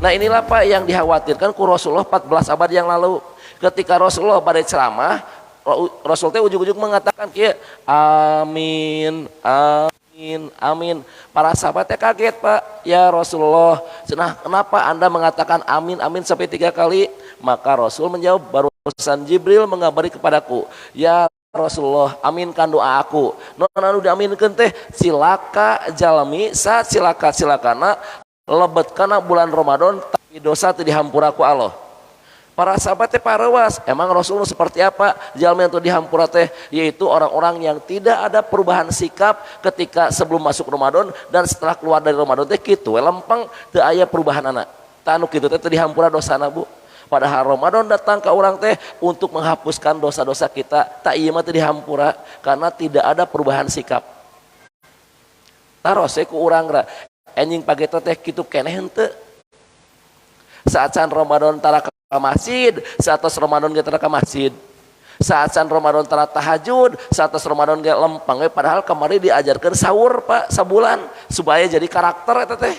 Nah inilah Pak yang dikhawatirkan ku Rasulullah 14 abad yang lalu. Ketika Rasulullah pada ceramah, Rasul teh ujug-ujug mengatakan kieu, amin, amin, amin. Para sahabatnya kaget Pak, ya Rasulullah, cenah kenapa Anda mengatakan amin, amin sampai 3 kali? Maka Rasul menjawab, barusan Jibril mengabari kepadaku, ya Rasulullah, aminkan doa aku. Anu diaminkeun teh silaka jalmi sa silakana lebet kana bulan Ramadan tapi dosa teu dihampura ku Allah. Para sahabat teh parawas, emang Rasulullah seperti apa? Jalmi anu dihampura teh yaitu orang-orang yang tidak ada perubahan sikap ketika sebelum masuk Ramadan dan setelah keluar dari Ramadan teh kitu we lempeng teu aya perubahan anak. Tah anu kitu teh teu dihampura dosana Bu. Padahal Ramadan datang ke orang teh untuk menghapuskan dosa-dosa kita, tak iya mah teu dihampura karena tidak ada perubahan sikap. Tarose ku urang ra enjing pageta teh kitu keneh henteu. Saat can Ramadan tara ka masjid, saat Ramadan ge tara ka masjid. Saat can Ramadan tara tahajud, saat Ramadan ge lempeng we padahal kemarin diajarkeun sahur Pak sabulan supaya jadi karakter eta teh.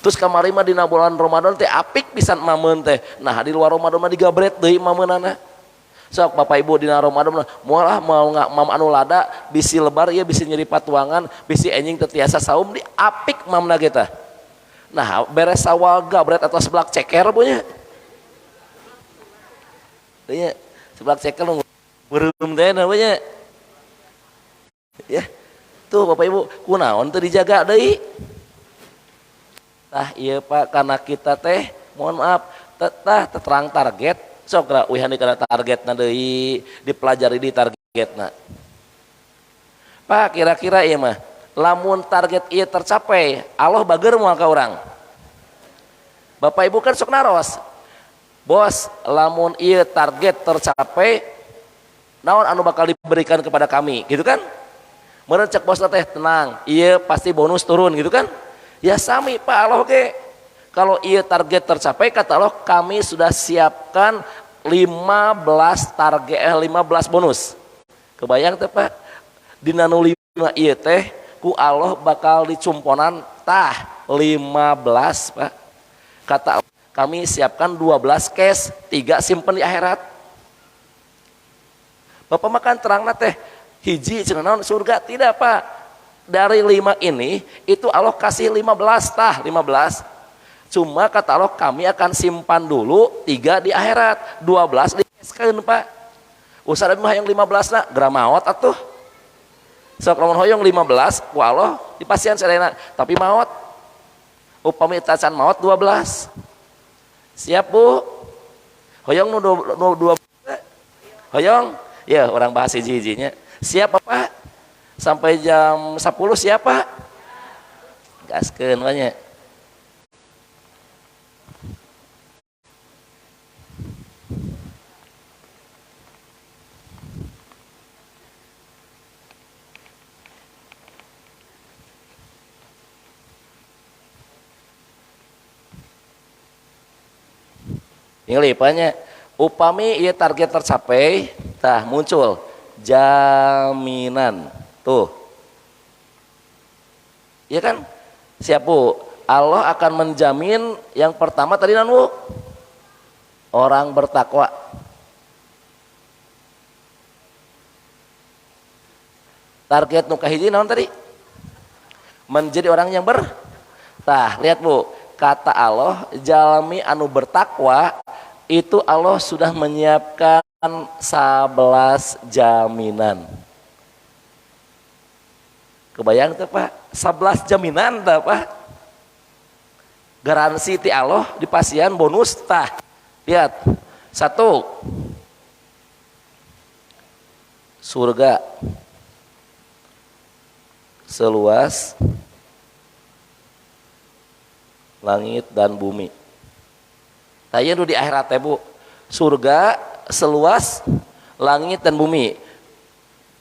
Terus kamari mah dina bulan Ramadan teh apik pisan mameun teh. Nah di luar Ramadan mah digabret deui mameunana. Sok Bapak Ibu dina Ramadan mah moalah mau mam anu lada bisi lebar ieu bisi nyeri patuangan, bisi enjing teu tiasa saum di apik mamna ge tah. Nah beres Sawal gabret atau seblak ceker punya. Teu nya seblak ceker nu beureum teh namanya. Ya. Tuh Bapak Ibu kunaon teu dijaga deui. Tah iya Pak karena kita teh mohon maaf terang target sok ra wihani kana targetna deui dipelajari di targetna. Pak kira-kira ieu mah lamun target ieu tercapai Allah bageur moal ka urang. Bapak Ibu kan sok naros. Bos, lamun ieu target tercapai naon anu bakal diberikan kepada kami gitu kan? Meureun cek bosna teh tenang, ieu pasti bonus turun gitu kan? Ya sami Pak Allah oke. Kalau iya target tercapai kata Allah kami sudah siapkan 15 target 15 bonus. Kebayang teh Pak? Dina nu 5 ieu teh ku Allah bakal dicumponan tah 15 Pak. Kata Allah kami siapkan 12 cash, 3 simpen di akhirat. Bapak makan terangna teh hiji cenah naon surga tidak Pak. Dari 5 ini itu Allah kasih 15 tah 15. Cuma kata Allah kami akan simpan dulu 3 di akhirat, 12 dikeskeun Pak. Usah mah yang 15 na gramaot atuh. Sok lamun hoyong 15 ku Allah dipasian sadayana tapi maot. Upami tacan maot 12. Siap Bu? Hoyong nu 12. Hoyong? Ya orang bahas hiji-hijinya. Siap Bapak? Sampai jam 10 siapa? Gaskeun banyak. Ini banyak. Upami ieu target tercapai, tah muncul jaminan. Tuh. Iya kan? Siap Bu? Allah akan menjamin yang pertama tadi Bu? Orang bertakwa. Target nu kahiji naon tadi? Menjadi orang yang Tah, lihat Bu, kata Allah, jalmi anu bertakwa itu Allah sudah menyiapkan 11 jaminan. Kebayang tuh Pak, 11 jaminan tuh Pak. Garansi ti Allah di pasian bonus tah. Lihat, 1 surga seluas langit dan bumi. Tanya dulu di akhirat Bu, surga seluas langit dan bumi.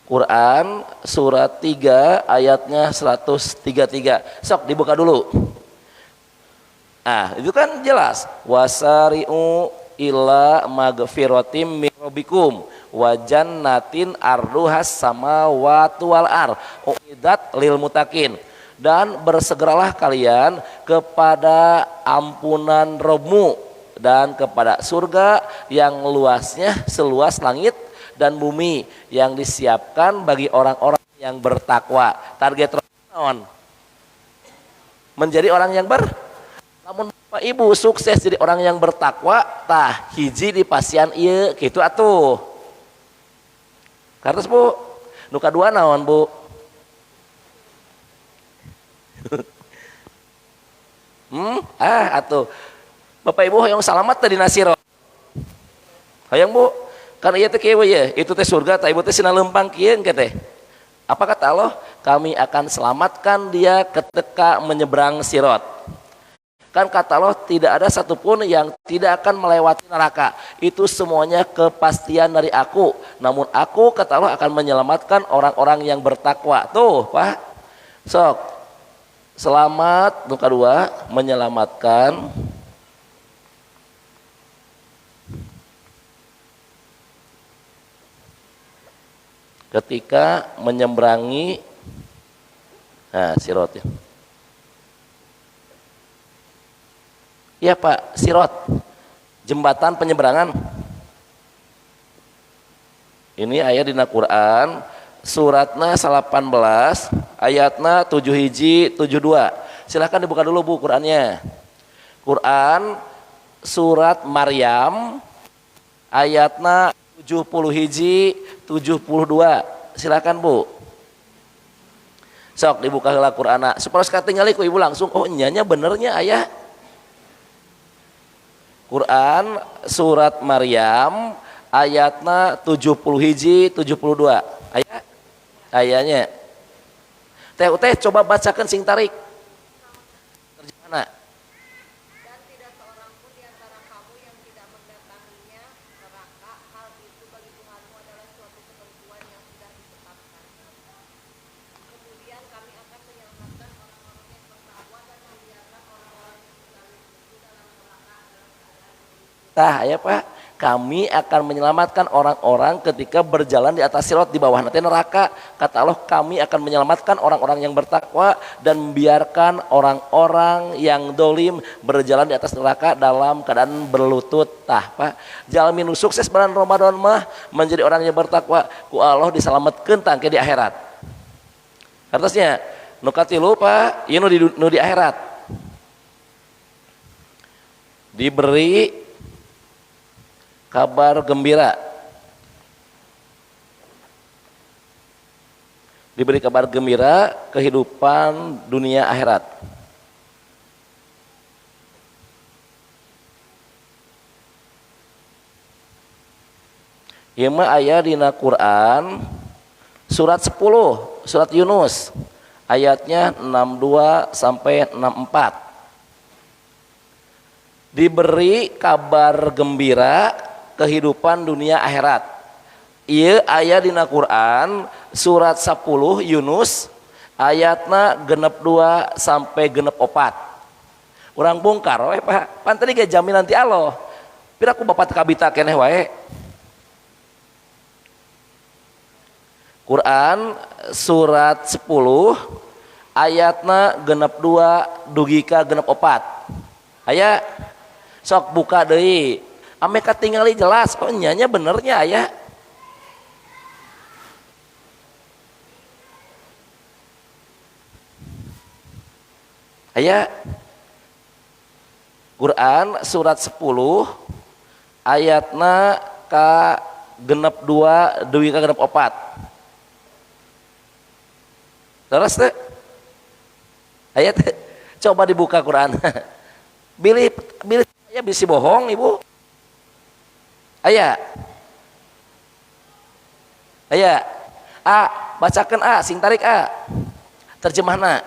Quran surat 3 ayatnya 133. Sok dibuka dulu. Ah, itu kan jelas. Wasari'u ila magfiratim min rabbikum wa jannatin arduhas samawati wal ar uiddat lil mutakin. Dan bersegeralah kalian kepada ampunan Robmu dan kepada surga yang luasnya seluas langit dan bumi yang disiapkan bagi orang-orang yang bertakwa. Target naon? Menjadi orang yang namun Bapak Ibu sukses jadi orang yang bertakwa tah hiji di pasian ieu kitu atuh. Kartos Bu, nu kadua naon Bu? Atuh. Bapak Ibu hoyong salamat tadi nasiro. Hoyong Bu, karena ieu teh kieu ya, itu teh surga tah ibu teh sina lempang kieu engke teh. Apa kata Allah? Kami akan selamatkan dia ketika menyeberang Sirat. Kan kata Allah tidak ada satupun yang tidak akan melewati neraka. Itu semuanya kepastian dari aku. Namun aku kata Allah akan menyelamatkan orang-orang yang bertakwa. Tuh Pak. Sok. Selamat nuka dua menyelamatkan ketika menyeberangi Sirat ya. Iya Pak, Sirat jembatan penyeberangan. Ini ayat dina Quran suratna 18 ayatna 7 hiji 72. Silahkan dibuka dulu Bu Qurannya. Quran surat Maryam ayatna 70 hiji 72. Silahkan Bu. Sok dibuka heula Qur'ana supaya katingali ku ibu langsung oh nyanya benernya ayah. Quran surat Maryam ayatna 70 hiji 72. Ayatnya. Teh coba bacakan sing tarik. Terjemahna. Dan tidak seorang pun di antara kamu yang tidak mendatanginya neraka, hal itu bagi Tuhanmu adalah suatu ketentuan yang sudah ditetapkan. Kemudian kami akan menyelamatkan orang-orang yang bertakwa dan membiarkan orang-orang yang zalim itu dalam neraka dalam keadaan Tah ya Pak, kami akan menyelamatkan orang-orang ketika berjalan di atas sirat di bawah nanti neraka. Kata Allah, kami akan menyelamatkan orang-orang yang bertakwa dan membiarkan orang-orang yang dolim berjalan di atas neraka dalam keadaan berlutut. Tah Pak, jalmi nu sukses bulan Ramadan mah menjadi orang yang bertakwa ku Allah diselamatkeun tangke di akhirat. Artinya nu katilu Pak, ieu nu di akhirat. Diberi kabar gembira. Diberi kabar gembira kehidupan dunia akhirat. Ieu mah aya dina Quran surat 10, surat Yunus ayatnya 62 sampai 64. Diberi kabar gembira kehidupan dunia akhirat. Ieu aya dina Quran surat 10 Yunus ayatna 62 sampai 64. Urang bongkar we Pak. Pan tadi ge jaminan ti Allah. Pira ku Bapak kabita keneh wae. Quran surat 10 ayatna 62 dugi ka 64. Aya sok buka deui. Ame katingali jelas kok nyanya benernya aya. Aya Quran surat 10 ayatna ka 62 dugi ka 64. Terus teh ayat coba dibuka Quran. Bilih saya bisa bohong Ibu. Aya bacakan sing tarik terjemahna.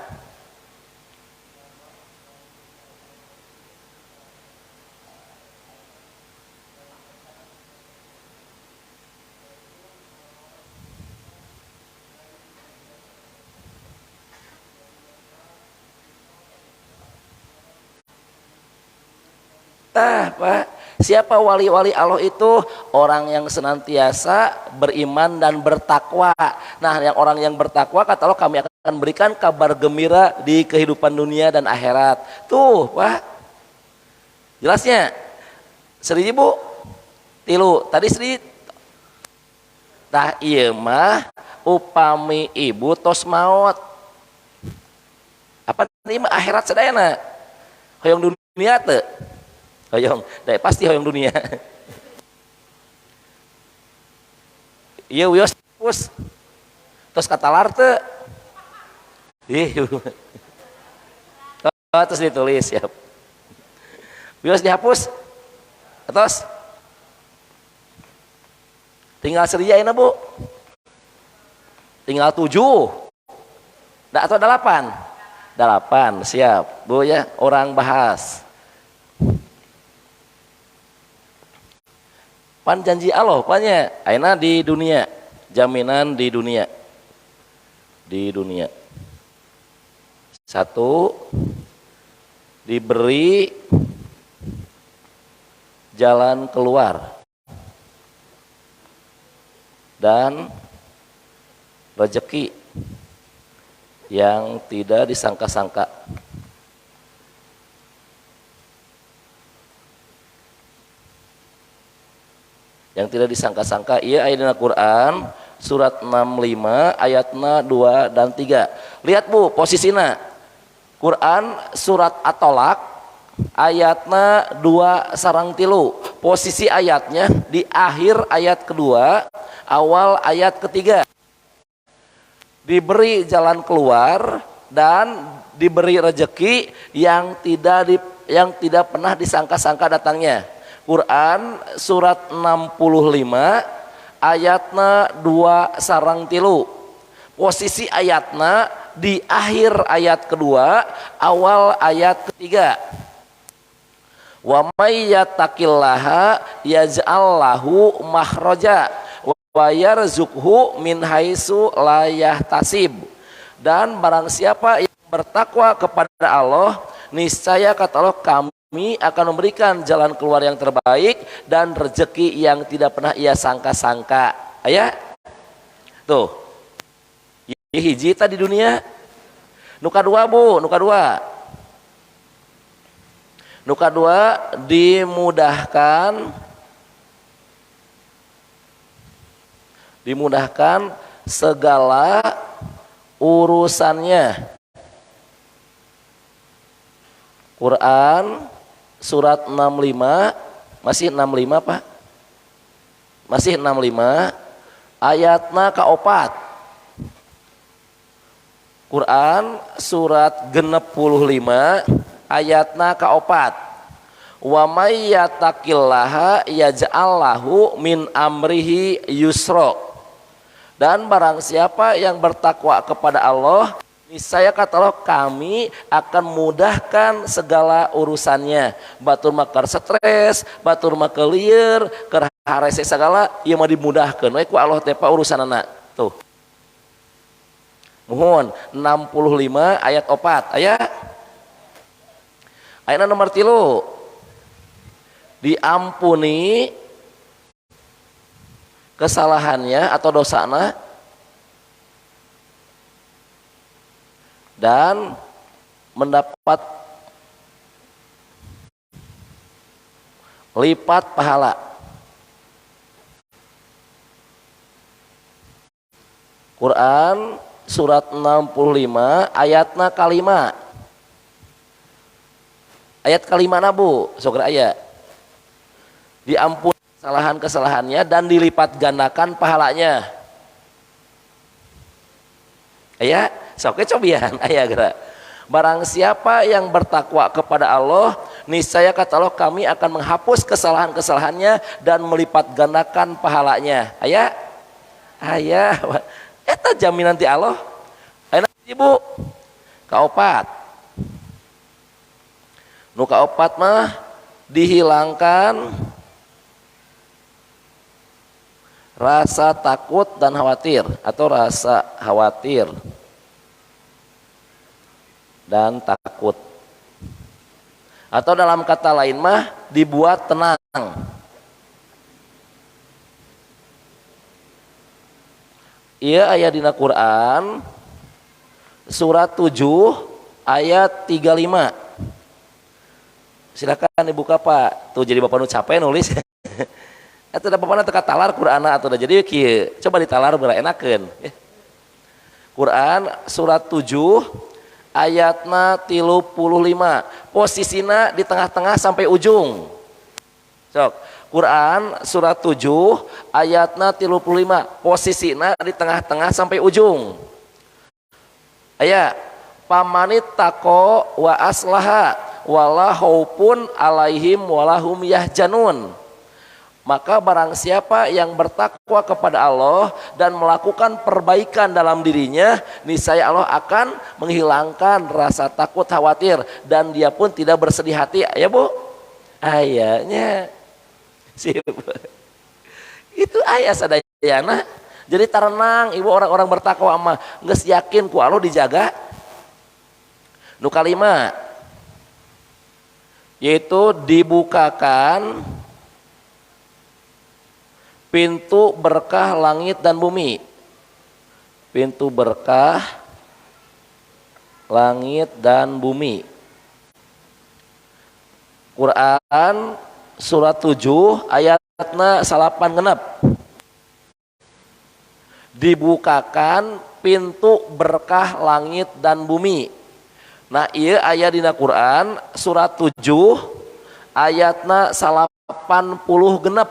Pak, siapa wali-wali Allah itu? Orang yang senantiasa beriman dan bertakwa. Nah, yang orang yang bertakwa kata Allah kami akan akan berikan kabar gembira di kehidupan dunia dan akhirat. Tuh, Pak. Jelasnya. Seri Bu. Tilu. Tadi Sri. Tah ieu mah upami ibu tos maot. Apa tadi mah akhirat sadayana. Hoyong dunia teu. Hoyong, da pasti hoyong dunia. Ieu wios pus. Tos katalar teu. Terus ditulis ya. Bios dihapus. Terus tinggal seria ini Bu. Tinggal 7. Atau 8. 8 siap Bu ya. Orang bahas. Pan janji Allah panya. Aina di dunia. Jaminan di dunia. Di dunia. 1 diberi jalan keluar dan rezeki yang tidak disangka-sangka. Yang tidak disangka-sangka ieu aya dina Quran surat 65 ayatna 2 dan 3. Lihat Bu posisina. Quran surat At-Tolak ayatna 2 sarang 3. Posisi ayatnya di akhir ayat kedua, awal ayat ketiga. Diberi jalan keluar dan diberi rezeki yang tidak pernah disangka-sangka datangnya. Quran surat 65 ayatna 2 sarang 3. Posisi ayatna di akhir ayat kedua, awal ayat ketiga. Wa may yattaqillaha yaj'al lahu makhraja wa yarzuqhu min haitsu la yahtasib. Dan barang siapa yang bertakwa kepada Allah, niscaya kata Allah kami akan memberikan jalan keluar yang terbaik dan rezeki yang tidak pernah ia sangka-sangka. Aya? Tuh. Hiji tadi dunia. Nuka 2 Bu, nuka 2. Nuka 2 dimudahkan segala urusannya. Quran surat 65 masih 65 Pak? Masih 65 ayatna kaopat. Quran surat 65 ayatna kaopat. Wa may yattaqillaha yaj'al lahu min amrihi yusra. Dan barang siapa yang bertakwa kepada Allah, niscaya kata Allah kami akan mudahkan segala urusannya. Batur makar stres, batur makar lieur, keur harese segala ieu mah dimudahkeun we ku Allah teh urusanana. Tuh. Mohon 65 ayat 4 aya. Ayat nomor 3 diampuni kesalahannya atau dosana dan mendapat lipat pahala. Quran surat 65 ayatna kalima. Ayat kalima Bu, sokra ayat. Diampuni kesalahan-kesalahannya dan dilipat gandakan pahalanya. Aya, sok cobian aya geura. Barang siapa yang bertakwa kepada Allah, niscaya kata Allah kami akan menghapus kesalahan-kesalahannya dan melipat gandakan pahalanya. Aya? Aya. Eta jaminan ti Allah. Ayeuna Ibu kaopat. Nu kaopat mah dihilangkan rasa takut dan khawatir atau rasa khawatir dan takut. Atau dalam kata lain mah dibuat tenang. Ieu aya dina Quran surat 7 ayat 35. Silakan dibuka Pak. Tuh jadi Bapak nu capek nulis. Eta da Bapak teka talar Quran atau da jadi kieu. Coba ditalar beura enakeun. Quran surat 7 ayatna 35. Posisina di tengah-tengah sampai ujung. Sok. Quran surat 7 ayatna 35. Posisina di tengah-tengah sampai ujung. Aya pamanit tako wa aslaha wala khaufun alaihim walahum yahjanun. Maka barang siapa yang bertakwa kepada Allah dan melakukan perbaikan dalam dirinya, niscaya Allah akan menghilangkan rasa takut khawatir dan dia pun tidak bersedih hati. Ya Bu, ayatnya sip. Itu ayat sadayana. Jadi tarenang ibu orang-orang bertakwa mah geus yakin ku Allah dijaga. Nu kalima yaitu dibukakan pintu berkah langit dan bumi. Pintu berkah langit dan bumi. Quran surat 7 ayatna 86. Dibukakan pintu berkah langit dan bumi. Nah ieu aya dina Quran surat 7 ayatna 80 genep.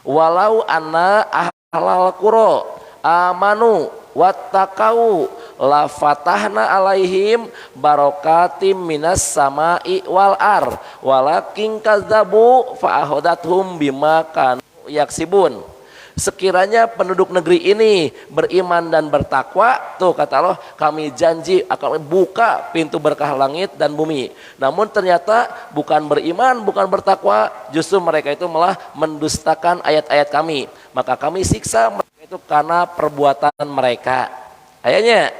Walau anna ahlal qura amanu wattaqau la fatahna alaihim barakatim minas samai wal ar walakin kazzabu fa akhadathum bima kanu yaksibun. Sekiranya penduduk negeri ini beriman dan bertakwa, tuh kata Allah, kami janji akan buka pintu berkah langit dan bumi. Namun ternyata bukan beriman, bukan bertakwa, justru mereka itu malah mendustakan ayat-ayat kami. Maka kami siksa mereka itu karena perbuatan mereka. Ayatnya,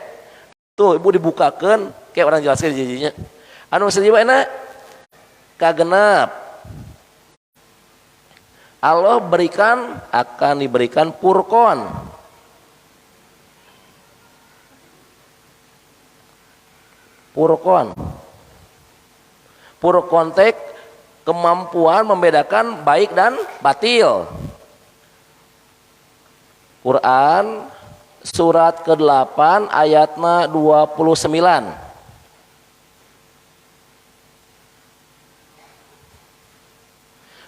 tuh ibu dibukakan, kayak orang jelaskan janjinya. Anu sedih enak, kagenap. Allah berikan akan diberikan Furqan. Furqan. Furqan teh kemampuan membedakan baik dan batil. Quran surat ke-8 ayatna 29.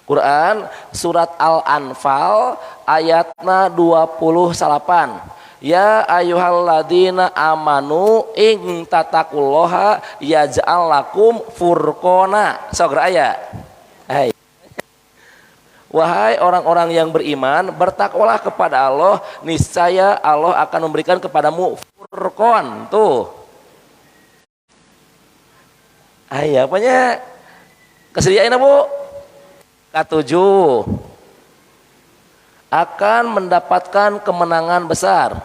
Quran surat Al-Anfal ayatna 28. Ya ayyuhalladzina amanu in tataqullaha yaj'al lakum furqana. Sagra aya. Hai. Wahai orang-orang yang beriman, bertakwalah kepada Allah, niscaya Allah akan memberikan kepadamu furqan. Tuh. Aya apanya? Kesediaan Bu? Ketujuh, akan mendapatkan kemenangan besar.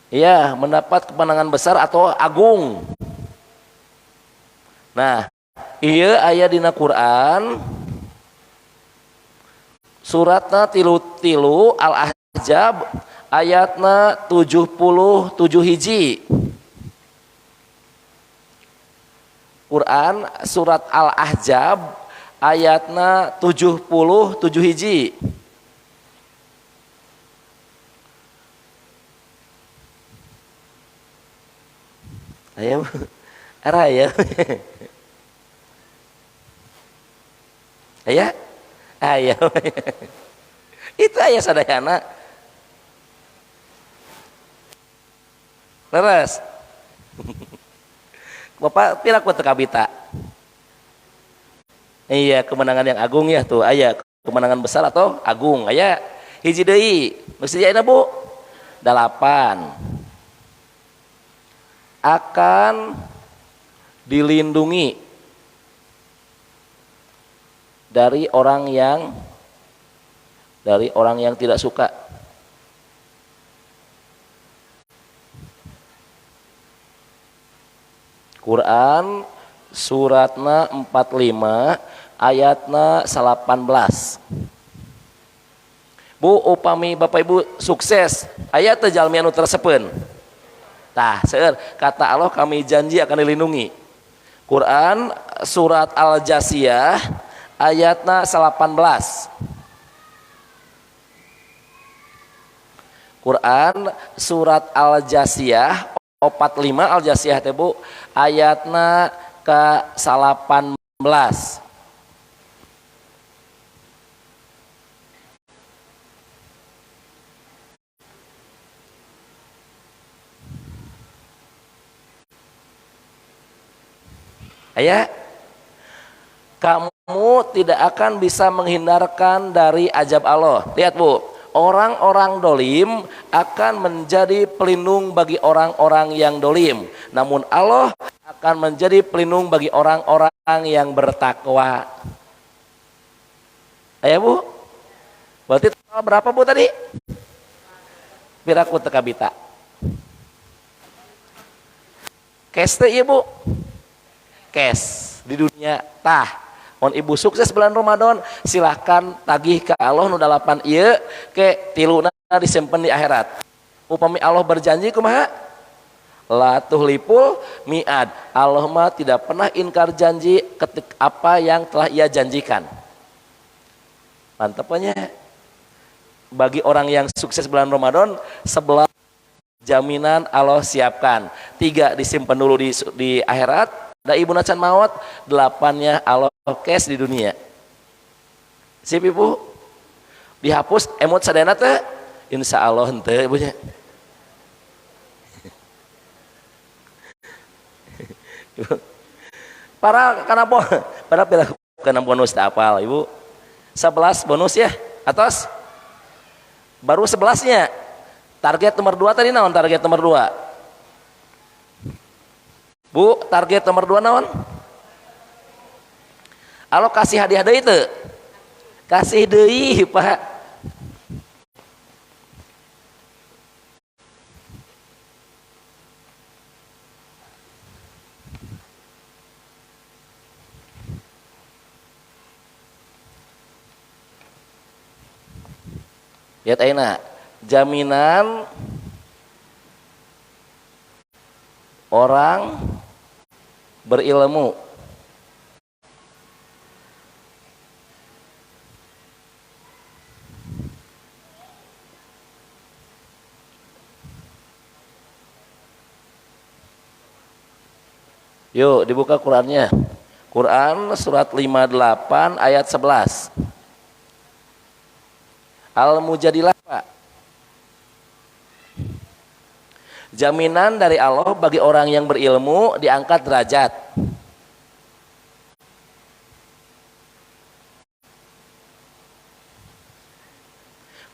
Ya, mendapat kemenangan besar atau agung. Nah, ieu aya dina Quran suratna tilu-tilu Al-Ahzab ayatna 77 hiji. Quran surat Al-Ahzab ayatna 77 hiji. Ayo, arah ya. Aya, ayo. Itu aya sadayana. Leres. Bapak pilak buat kabita. Iya, kemenangan yang agung ya tuh. Aya kemenangan besar atau agung. Aya hiji deui. Mesti aya Bu. 8. Akan dilindungi dari orang yang tidak suka. Quran Suratna 45 ayatna 18. Bu, upami Bapak Ibu sukses ayat teh jalmi anu tersepen. Tah, seueur kata Allah kami janji akan dilindungi. Quran surat Al-Jasiyah ayatna 18. Quran surat Al-Jasiyah 45 Al-Jasiyah teh Bu ayatna ke 18. Ayah, kamu tidak akan bisa menghindarkan dari azab Allah. Lihat Bu, orang-orang dolim akan menjadi pelindung bagi orang-orang yang dolim. Namun Allah akan menjadi pelindung bagi orang-orang yang bertakwa. Ayah Bu, berarti berapa Bu tadi? Piraku teka bita. Keste iya Bu. Cash di dunia tah on ibu sukses bulan Ramadan silahkan tagih ke Allah nu 8 ieu ke tiluna disimpen di akhirat. Upami Allah berjanji kumaha la tuhlipul mi'ad, Allah mah tidak pernah ingkar janji ketika apa yang telah ia janjikan. Mantapnya bagi orang yang sukses bulan Ramadan 11 jaminan Allah siapkan, 3 disimpan dulu di akhirat. Da ibu nacan maut, 8-nya Allah cash di dunia. Sip ibu, dihapus emot sadana teh, insya Allah henteu ibunya. Para karena bonus tak apal ibu. 11 bonus ya, atas baru 11-nya. Target nomor 2 tadi naon target nomor 2? Bu, target nomor 2 naon? Alokasi hadiah deui teu? Kasih deui, Pak. Lihat ayeuna, jaminan orang berilmu. Yuk dibuka Qurannya. Quran surat 58 ayat 11. Al-Mujadilah Pak. Jaminan dari Allah bagi orang yang berilmu diangkat derajat.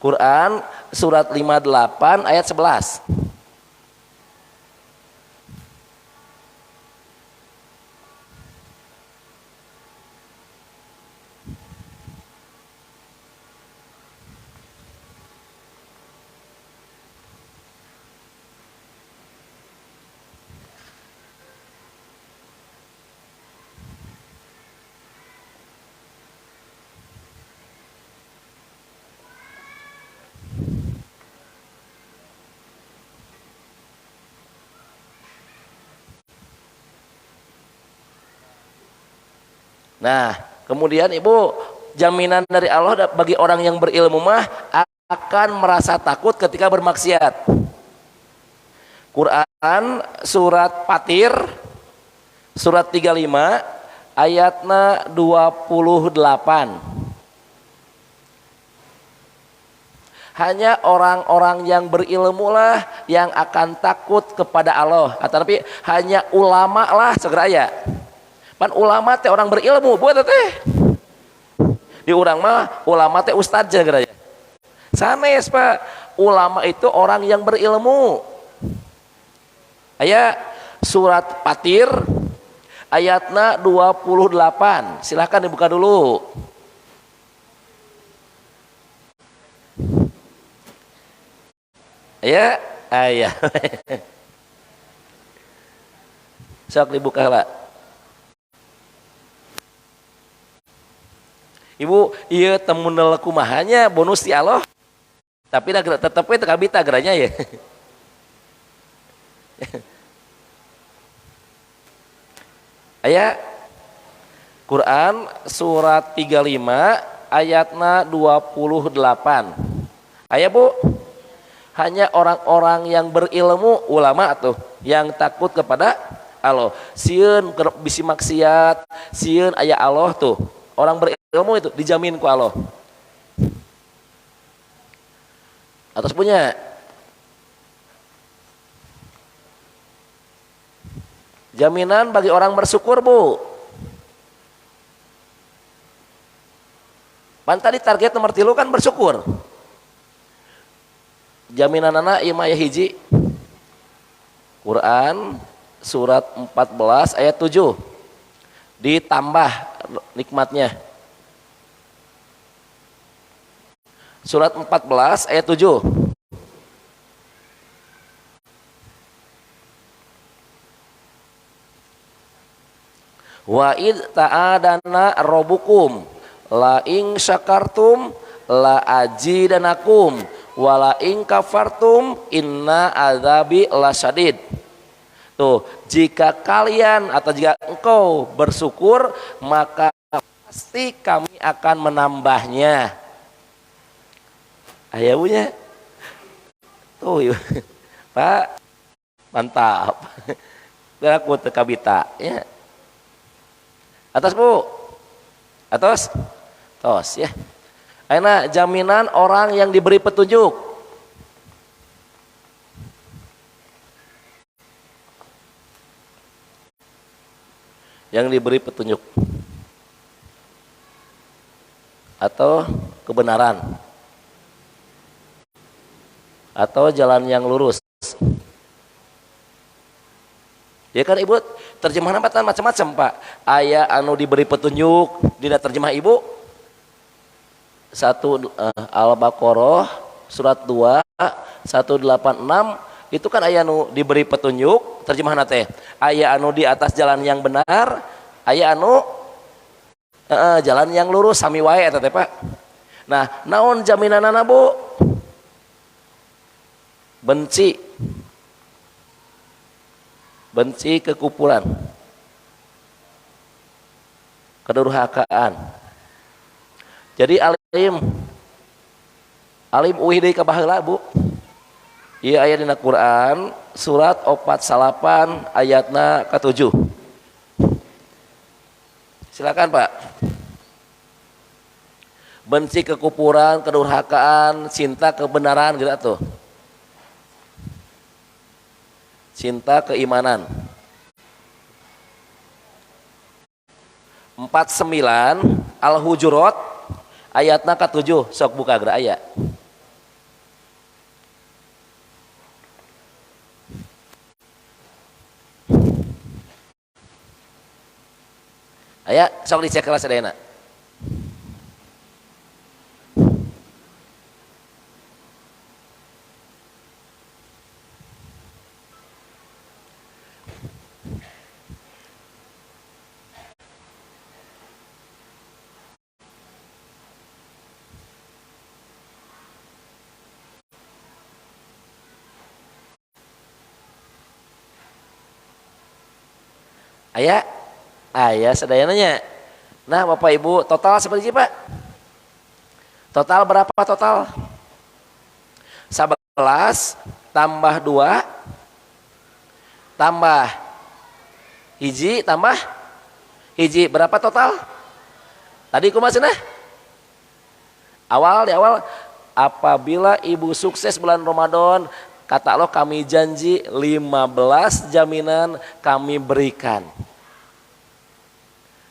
Quran surat 58 ayat 11. Nah, kemudian Ibu, jaminan dari Allah bagi orang yang berilmu mah akan merasa takut ketika bermaksiat. Quran surat Fatir surat 35 ayatna 28. Hanya orang-orang yang berilmu lah yang akan takut kepada Allah. Tapi hanya ulama lah segera ya. Pan ulama teh orang berilmu buat teh. Di urang mah ulama teh ustad segera ya. Sanes Pak, ulama itu orang yang berilmu. Aya surat Fatir ayatna 28. Silahkan dibuka dulu. Ya, ayah. Sok dibuka Pak. Ibu iya temunel kumahanya bonus ti Allah tapi tetep itu kabita geranya ya. Aya Quran surat 35 ayatna 28. Aya Bu, hanya orang-orang yang berilmu ulama tuh yang takut kepada Allah. Sieun bisi maksiat, sieun aya Allah tuh. Orang berilmu itu dijamin ku Allah. Atas punya jaminan bagi orang bersyukur Bu. Pan tadi target nomor 3 kan bersyukur. Jaminan anak imaya hiji Quran surat 14 ayat 7 ditambah nikmatnya. Surat 14 ayat 7. Wa id ta'adana rabbukum la ing syakartum la ajidanakum wala ing kafartum inna adzabi lasyadid. Tuh, jika kalian atau jika engkau bersyukur maka pasti kami akan menambahnya. Ayahnya tuh Pak mantap. Aku tekabita ya. Atas Bu. Atas. Tos ya. Aina jaminan orang yang diberi petunjuk. Yang diberi petunjuk atau kebenaran atau jalan yang lurus. Ya kan Ibu, terjemahan apa macam-macam Pak. Aya anu diberi petunjuk, tidak terjemah Ibu. 1 Al-Baqarah surat 2 186 itu kan aya anu diberi petunjuk, terjemahan teh. Aya anu di atas jalan yang benar, aya anu jalan yang lurus sami wae eta teh Pak. Nah, naon jaminanana Bu? Benci kekufuran, kedurhakaan. Jadi alim uih deui ka baheula Bu. Ieu aya dina Quran surat 48 ayatna ke-7. Silakan Pak. Benci kekufuran, kedurhakaan, cinta kebenaran gitu tuh. Cinta keimanan. 49 Al-Hujurat ayatna ke-7 sok buka geura aya. Aya sok dicek kelas sadayana. Aya sadayananya. Nah Bapak Ibu total seperti Pak? Total berapa total? 11 tambah 2 tambah hiji tambah hiji berapa total? Tadi kumaha cenah? Di awal apabila Ibu sukses bulan Ramadan kata Allah kami janji 15 jaminan kami berikan.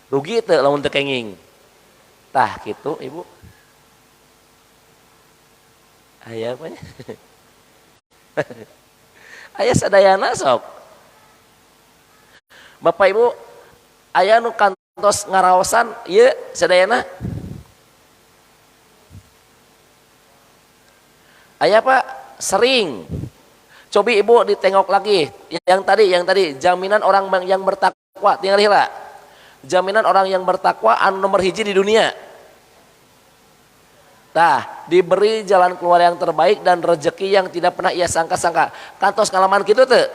Rugi teu lamun teu kenging. Tah kitu Ibu. Aya apanya? Aya sadayana sok. Bapak Ibu, aya nu kantos ngaraosan ieu sadayana? Aya Pak, sering. Coba Ibu ditengok lagi yang tadi jaminan orang yang bertakwa tinggal heula. Jaminan orang yang bertakwa anu nomor hiji di dunia. Tah, diberi jalan keluar yang terbaik dan rezeki yang tidak pernah ia sangka-sangka. Kantos ngalaman gitu tuh.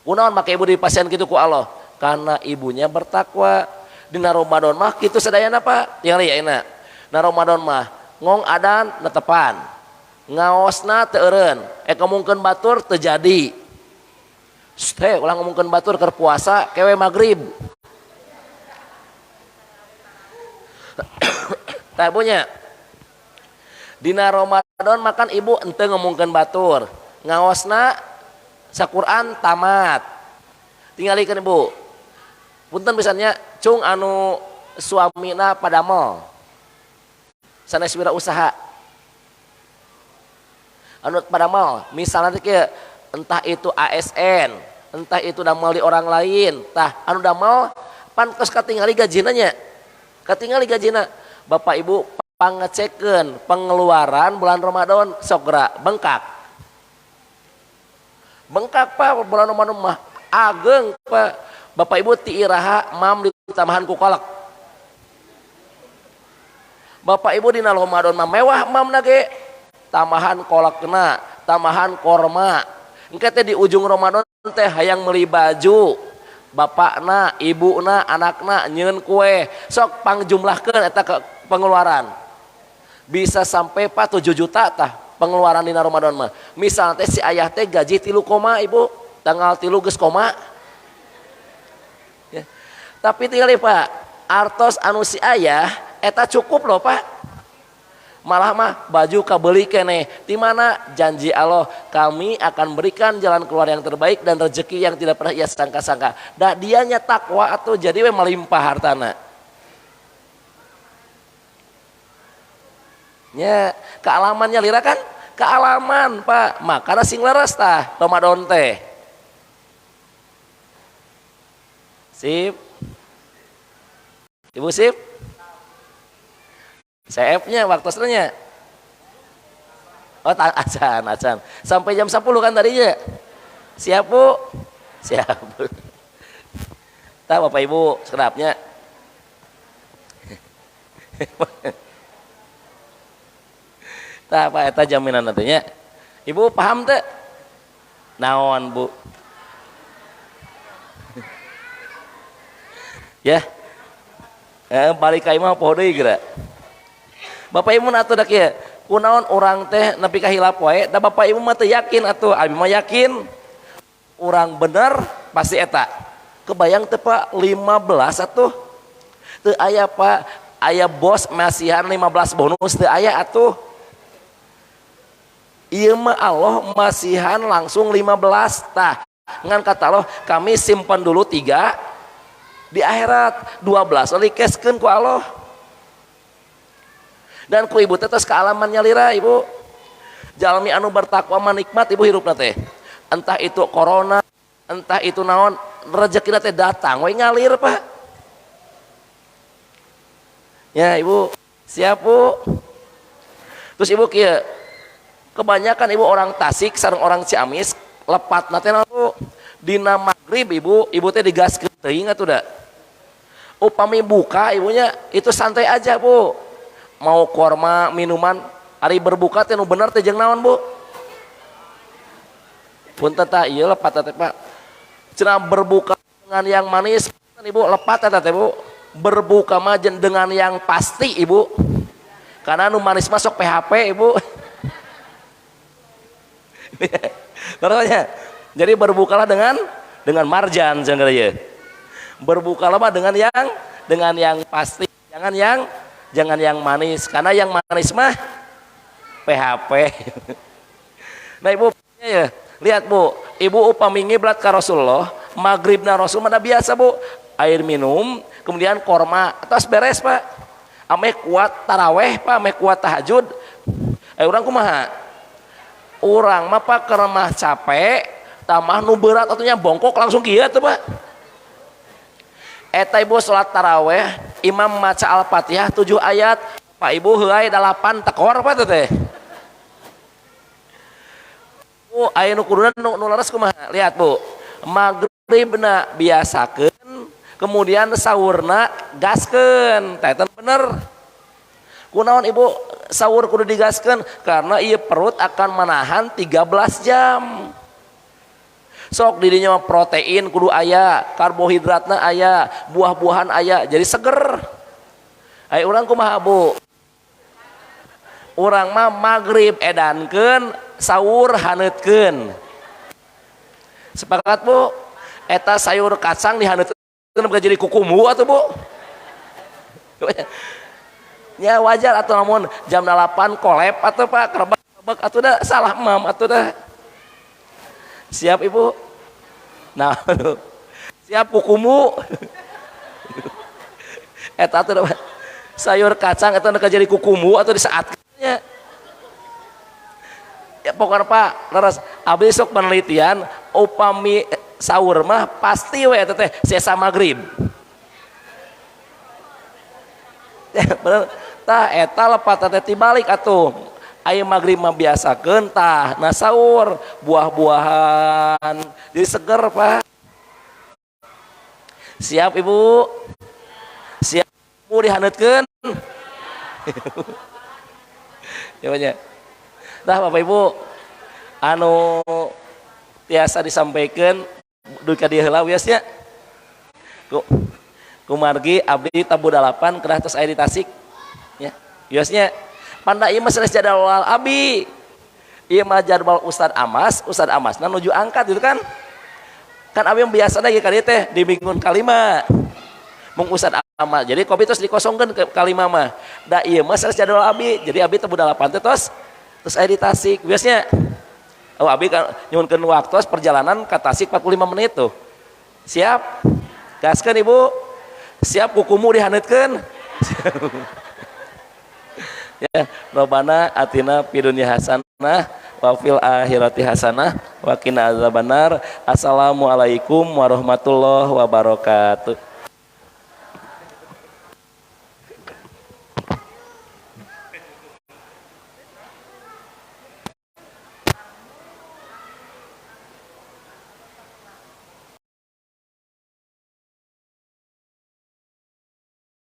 Kunaon make ibu dipasien gitu ku Allah? Karena ibunya bertakwa. Dina Ramadan mah kitu sadayana Pak. Tinggal ya enak. Na Ramadan mah ngong adan netepan. Ngaosna teu eureun. Ngomongkeun batur teu jadi. Teh ulah ngomongkeun batur keur puasa kewe magrib. Tah punya. Dina Ramadan makan ibu ente ngomongkeun batur. Ngaosna saquran tamat. Tingalikeun ibu. Punten misalnya cung anu suamina padamel. Sanes wira usaha. Anu padamel, misalnya kieu entah itu ASN, entah itu damel di orang lain, tah anu damel pan tos katingali gajina nya. Katingali gajina. Bapak Ibu pangecekeun pengeluaran bulan Ramadan sogra bengkak. Bengkak Pak bulan Ramadan mah ageng Pak. Bapak Ibu ti iraha mam ditambahan ku kolak. Bapak Ibu dina Ramadan mah mewah mam nage. Tambahan kolakna, tambahan korma. Engke teh di ujung Ramadan teh hayang meuli baju. Bapakna, ibuna, anakna nyieun kue. Sok pangjumlahkeun eta pengeluaran. Bisa sampai 7 juta tah pengeluaran dina Ramadan mah. Misal teh si ayah teh gaji 3 koma ibu, tanggal 3 geus koma. Ya. Tapi tinggal Pak, artos anu si ayah eta cukup loh Pak. Malah mah baju kabeli keneh. Di mana janji Allah kami akan berikan jalan keluar yang terbaik dan rezeki yang tidak pernah ia sangka-sangka. Da dianya takwa atuh jadi we melimpah hartana. Ya, kealamannya lira kan? Kealaman Pak. Makana sing leres tah Ramadan teh. Sip. Ibu sip? CF-nya waktu setelahnya. Oh, acan. Sampai jam 10 kan tadinya. Siap Bu? Siap. Tahu Bapak Ibu sekedapnya. Tah apa eta jaminan nantinya. Ibu paham teh? Naon Bu? Ya. Balik ka imah poho deui geura. Bapak Ibu atuh dak ya, kunaon urang teh nepi ka hilap wae, da Bapak Ibu mah teu yakin atuh, abi mah yakin. Urang bener pasti eta. Kebayang teh Pak 15 atuh. Teu aya Pak, aya bos masihan 15 bonus teu aya atuh. Ieu mah Allah masihan langsung 15 tah. Ngan kata Allah, kami simpan dulu 3 di akhirat 12 likeskeun ku Allah. Dan ku ibu tetes kealamannya lira ibu. Jalmi anu bertakwa manikmat ibu hirupna teh. Entah itu corona, entah itu naon, rezekina teh datang we ngalir Pak. Ya ibu, siap Bu. Terus ibu kieu. Kebanyakan ibu orang Tasik sareng orang Ciamis lepat na teh Bu. Dina magrib ibu teh digaskeun teuing atuh da. Upami buka ibunya itu santai aja Bu. Mau korma minuman hari berbuka teh nu bener teh jeung naon Bu? Punten tah ieu lepat teh Pak. Cenah berbuka dengan yang manis Ibu lepat teh Bu. Berbuka mah dengan yang pasti Ibu. Karena nu manis masuk PHP Ibu. Terusnya. Jadi berbukalah dengan marjan cenah ieu. Berbukalah mah dengan yang pasti, jangan yang manis, karena yang manis mah PHP. Nah ibu ya, lihat Bu, ibu upami ngiblat ka Rasulullah, maghribna Rasul mana biasa Bu, air minum, kemudian korma, atas beres Pak. Ame kuat taraweh Pak, ame kuat tahajud. Urang kumaha? Urang mah Pak keremah capek, tambah nu berat atunya bongkok langsung kieu tuh Pak. Eta ibu sholat taraweh, imam maca al-fatihah 7 ayat, Pak Ibu heulai 8 tekor Pak teh. Bu, aya nu kuduna nu leres kumaha? Lihat Bu, maghribna biasakeun, kemudian sahurna gaskeun, tah eta bener. Kunaon ibu sahur kudu digaskeun karena ieu perut akan menahan 13 jam. Sok didinya protein kudu aya, karbohidratna aya, buah-buahan aya, jadi seger. Ai urang kumaha Bu? Urang mah magrib edankeun, sahur haneutkeun. Sepakat Bu? Eta sayur kacang dihaneutkeun boga jadi kukumu atuh Bu. Ya wajar atau namun jam 8 kolep atau Pak kerebak atau dah salah mam atau dah siap Ibu. Nah siap kukumu. Eta tuh sayur kacang atau nak jadi kukumu atau di saatnya ya pokoknya Pak leres abis sok penelitian upami sahur mah pasti we teh sesa magrib. Bener tah eta lepat teh tibalik atuh aya magrib mah biasakeun tah na sahur buah-buahan jadi seger Pak. Siap Ibu? Siap Ibu dihaneutkeun? Jawabnya tah Bapak Ibu anu tiasa disampaikan duit ka dieu heula wios nya kumargi abdi tabu 8 kerah tos aya di Tasik ya wiosnya panda ieu mah sanes jadwal abi ieu mah jadwal Ustad Amasna nuju angkat gitu kan abi yang biasa ge ka dieu teh di minggu kalima mung Ustad Amas jadi kopi tos dikosongkeun ke kalima mah da ieu mah sanes jadwal abi jadi abi tabu 8 teh tos aya di Tasik wiosnya oh abi kan nyuhunkeun waktu perjalanan ke Tasik 45 menit tuh siap gaskeun Ibu siap kukumu dihaneutkeun ya Rabbana atina fid dunya hasanah wa fil akhirati hasanah wa qina azabannar. Assalamualaikum warahmatullahi wabarakatuh.